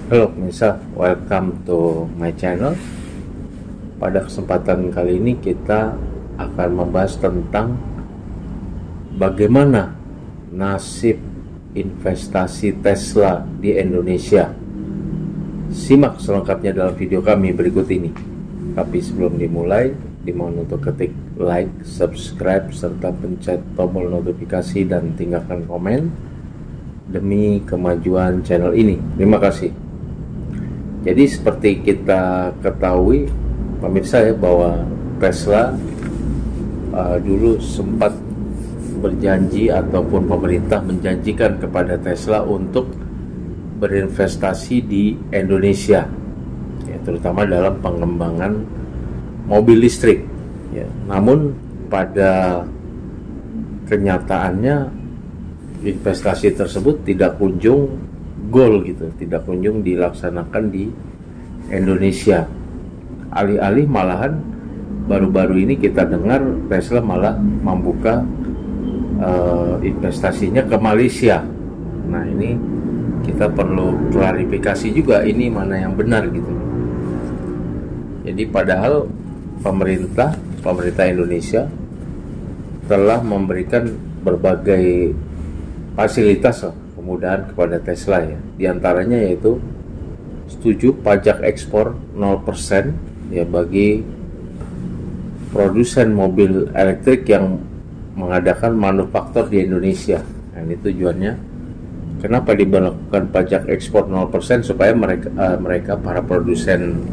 Halo pemirsa, welcome to my channel. Pada kesempatan kali ini kita akan membahas tentang bagaimana nasib investasi Tesla di Indonesia. Simak selengkapnya dalam video kami berikut ini. Tapi sebelum dimulai, dimohon untuk ketik like, subscribe, serta pencet tombol notifikasi dan tinggalkan komen demi kemajuan channel ini. Terima kasih. Jadi seperti kita ketahui pemirsa ya, bahwa Tesla dulu sempat berjanji ataupun pemerintah menjanjikan kepada Tesla untuk berinvestasi di Indonesia, ya, terutama dalam pengembangan mobil listrik. Ya. Namun pada kenyataannya investasi tersebut tidak kunjung goal gitu, tidak kunjung dilaksanakan di Indonesia. Alih-alih malahan baru-baru ini kita dengar Tesla malah membuka investasinya ke Malaysia. Nah ini kita perlu klarifikasi juga ini mana yang benar gitu. Jadi padahal pemerintah Indonesia telah memberikan berbagai fasilitas kemudahan kepada Tesla ya. Di antaranya yaitu setuju pajak ekspor 0% ya bagi produsen mobil elektrik yang mengadakan manufaktur di Indonesia. Nah, ini tujuannya kenapa diberlakukan pajak ekspor 0% supaya mereka para produsen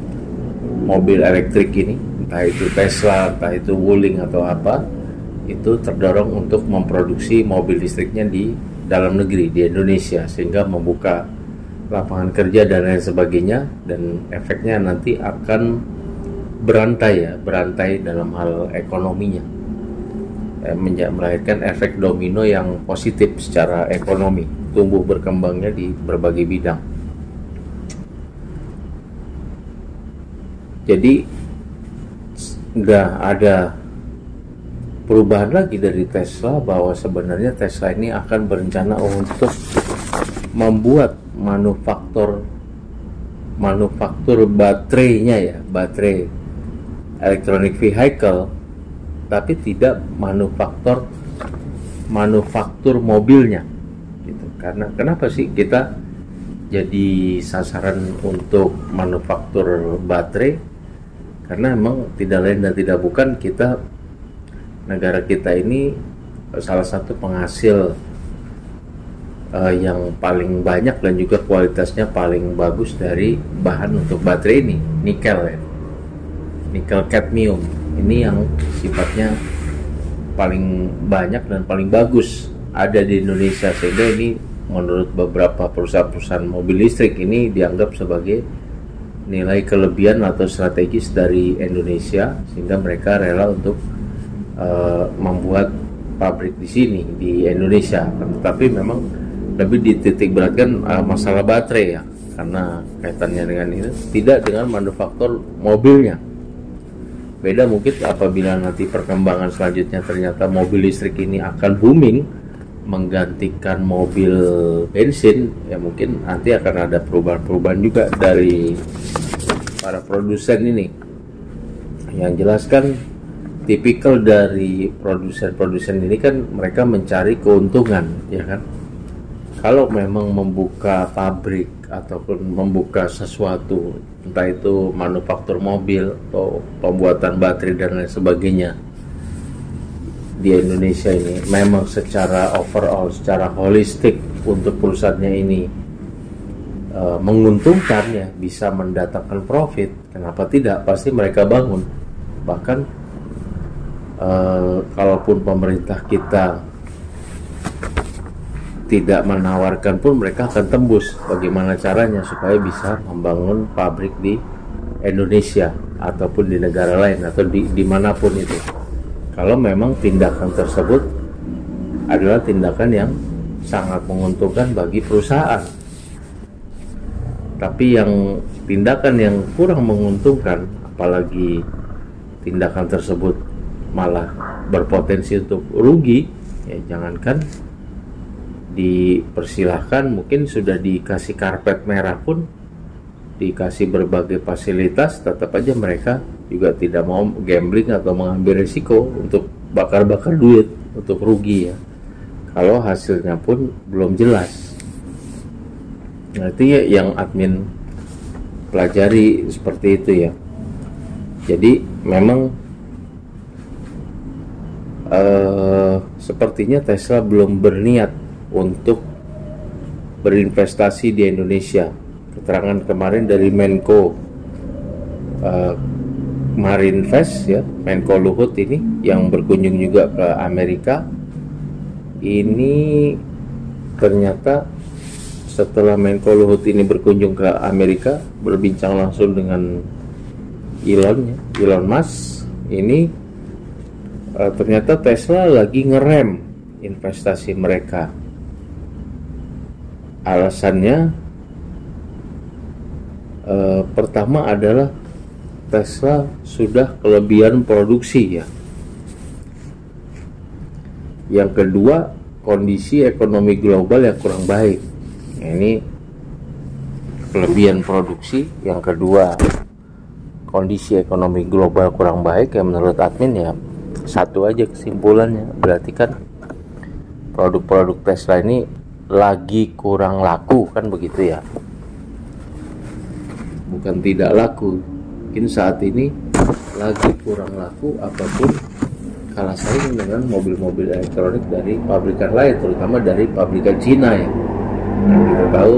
mobil elektrik ini, entah itu Tesla, entah itu Wuling atau apa, itu terdorong untuk memproduksi mobil listriknya di dalam negeri di Indonesia, sehingga membuka lapangan kerja dan lain sebagainya, dan efeknya nanti akan berantai dalam hal ekonominya, melahirkan efek domino yang positif secara ekonomi, tumbuh berkembangnya di berbagai bidang. Jadi nggak ada perubahan lagi dari Tesla, bahwa sebenarnya Tesla ini akan berencana untuk membuat manufaktur baterainya ya, baterai electronic vehicle, tapi tidak manufaktur mobilnya gitu. Karena kenapa sih kita jadi sasaran untuk manufaktur baterai? Karena memang tidak lain dan tidak bukan negara kita ini salah satu penghasil yang paling banyak dan juga kualitasnya paling bagus dari bahan untuk baterai ini, nikel ya, nikel cadmium ini yang sifatnya paling banyak dan paling bagus ada di Indonesia, sehingga ini menurut beberapa perusahaan mobil listrik ini dianggap sebagai nilai kelebihan atau strategis dari Indonesia, sehingga mereka rela untuk membuat pabrik di sini di Indonesia. Tetapi memang lebih dititik beratkan masalah baterai ya, karena kaitannya dengan ini tidak dengan manufaktur mobilnya. Beda mungkin apabila nanti perkembangan selanjutnya ternyata mobil listrik ini akan booming menggantikan mobil bensin, ya mungkin nanti akan ada perubahan-perubahan juga dari para produsen ini. Yang jelaskan tipikal dari produsen ini kan mereka mencari keuntungan, ya kan. Kalau memang membuka pabrik ataupun membuka sesuatu, entah itu manufaktur mobil atau pembuatan baterai dan lain sebagainya di Indonesia ini, memang secara overall, secara holistik untuk perusahaannya ini menguntungkan ya, bisa mendatangkan profit, kenapa tidak? Pasti mereka bangun. Bahkan kalaupun pemerintah kita tidak menawarkan pun mereka akan tembus bagaimana caranya supaya bisa membangun pabrik di Indonesia ataupun di negara lain atau dimanapun itu, kalau memang tindakan tersebut adalah tindakan yang sangat menguntungkan bagi perusahaan. Tapi yang tindakan yang kurang menguntungkan, apalagi tindakan tersebut malah berpotensi untuk rugi, ya jangankan dipersilahkan, mungkin sudah dikasih karpet merah pun dikasih berbagai fasilitas, tetap aja mereka juga tidak mau gambling atau mengambil risiko untuk bakar-bakar duit, untuk rugi ya, kalau hasilnya pun belum jelas. Nah, itu ya yang admin pelajari seperti itu ya. Jadi memang sepertinya Tesla belum berniat untuk berinvestasi di Indonesia. Keterangan kemarin dari Menko Marinvest ya, Menko Luhut ini yang berkunjung juga ke Amerika. Ini ternyata setelah Menko Luhut ini berkunjung ke Amerika, berbincang langsung dengan Elon Musk, ini ternyata Tesla lagi ngerem investasi mereka. Alasannya pertama adalah Tesla sudah kelebihan produksi ya. Yang kedua, kondisi ekonomi global yang kurang baik. Ini kelebihan produksi. Yang kedua, kondisi ekonomi global kurang baik. Ya menurut admin ya satu aja kesimpulannya, berarti kan produk-produk Tesla ini lagi kurang laku, kan begitu ya, bukan tidak laku. Mungkin saat ini lagi kurang laku, apapun kalah saing dengan mobil-mobil elektronik dari pabrikan lain, terutama dari pabrikan Cina ya. Nah, kita tahu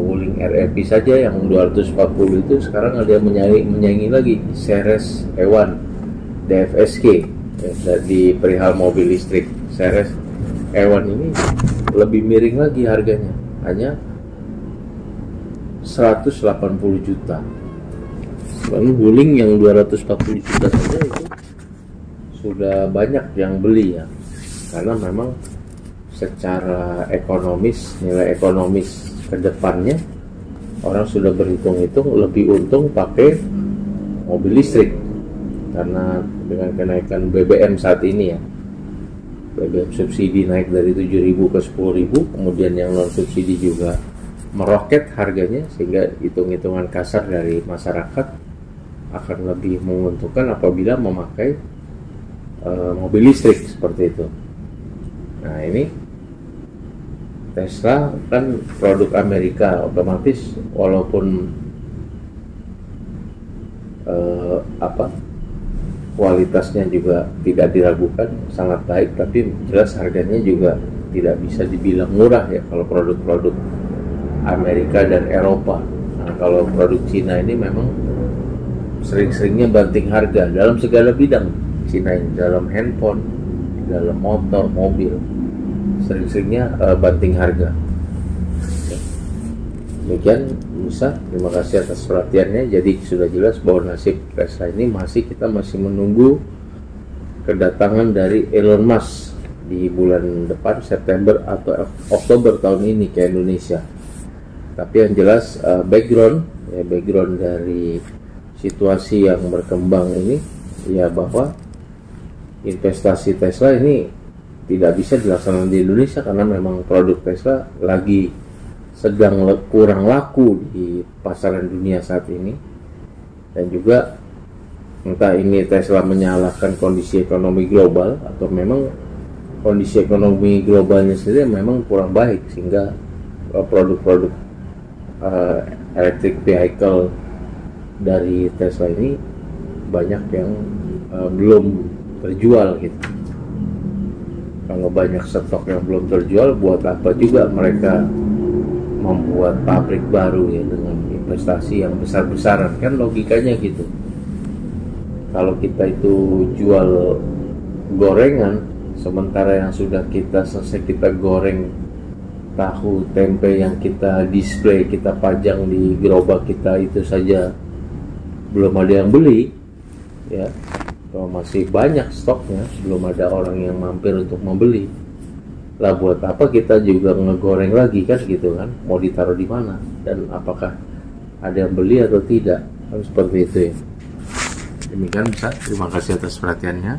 Wuling REV saja yang 240 itu sekarang ada yang menyaingi lagi Ceres E1 DFSK ya, di perihal mobil listrik. Ceres E1 ini lebih miring lagi harganya, hanya 180 juta. Sebenarnya Wuling yang 240 juta saja itu sudah banyak yang beli ya, karena memang secara ekonomis, nilai ekonomis ke depannya orang sudah berhitung-hitung lebih untung pakai mobil listrik, karena dengan kenaikan BBM saat ini ya, BBM subsidi naik dari 7.000 ke 10.000, kemudian yang non subsidi juga meroket harganya, sehingga hitung-hitungan kasar dari masyarakat akan lebih menguntungkan apabila memakai mobil listrik seperti itu. Nah, ini Tesla kan produk Amerika, otomatis walaupun kualitasnya juga tidak diragukan sangat baik, tapi jelas harganya juga tidak bisa dibilang murah ya kalau produk-produk Amerika dan Eropa. Nah, kalau produk Cina ini memang sering-seringnya banting harga dalam segala bidang. Cina ini dalam handphone, dalam motor, mobil, sering-seringnya banting harga. Demikian Musa, terima kasih atas perhatiannya. Jadi sudah jelas bahwa nasib Tesla ini kita masih menunggu kedatangan dari Elon Musk di bulan depan, September atau Oktober tahun ini ke Indonesia. Tapi yang jelas background dari situasi yang berkembang ini ya, bahwa investasi Tesla ini tidak bisa dilaksanakan di Indonesia karena memang produk Tesla lagi sedang kurang laku di pasaran dunia saat ini. Dan juga entah ini Tesla menyalahkan kondisi ekonomi global atau memang kondisi ekonomi globalnya sendiri memang kurang baik, sehingga produk-produk electric vehicle dari Tesla ini banyak yang belum terjual gitu. Kalau banyak stok yang belum terjual, buat apa juga mereka membuat pabrik baru ya dengan investasi yang besar-besaran, kan logikanya gitu. Kalau kita itu jual gorengan, sementara yang sudah kita selesai kita goreng tahu tempe yang kita display, kita pajang di gerobak kita, itu saja belum ada yang beli ya. Kalau masih banyak stoknya, belum ada orang yang mampir untuk membeli, lah buat apa kita juga ngegoreng lagi, kan gitu kan, mau ditaruh di mana dan apakah ada yang beli atau tidak, kan seperti itu ya. Demikian Ustaz, terima kasih atas perhatiannya.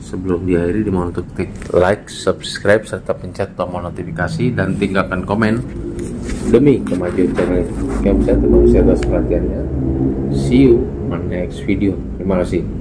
Sebelum diakhiri dimohon untuk klik like, subscribe serta pencet tombol notifikasi dan tinggalkan komen demi kemajuan channel ini. Oke, saya terima kasih atas perhatiannya. See you on next video. Terima kasih.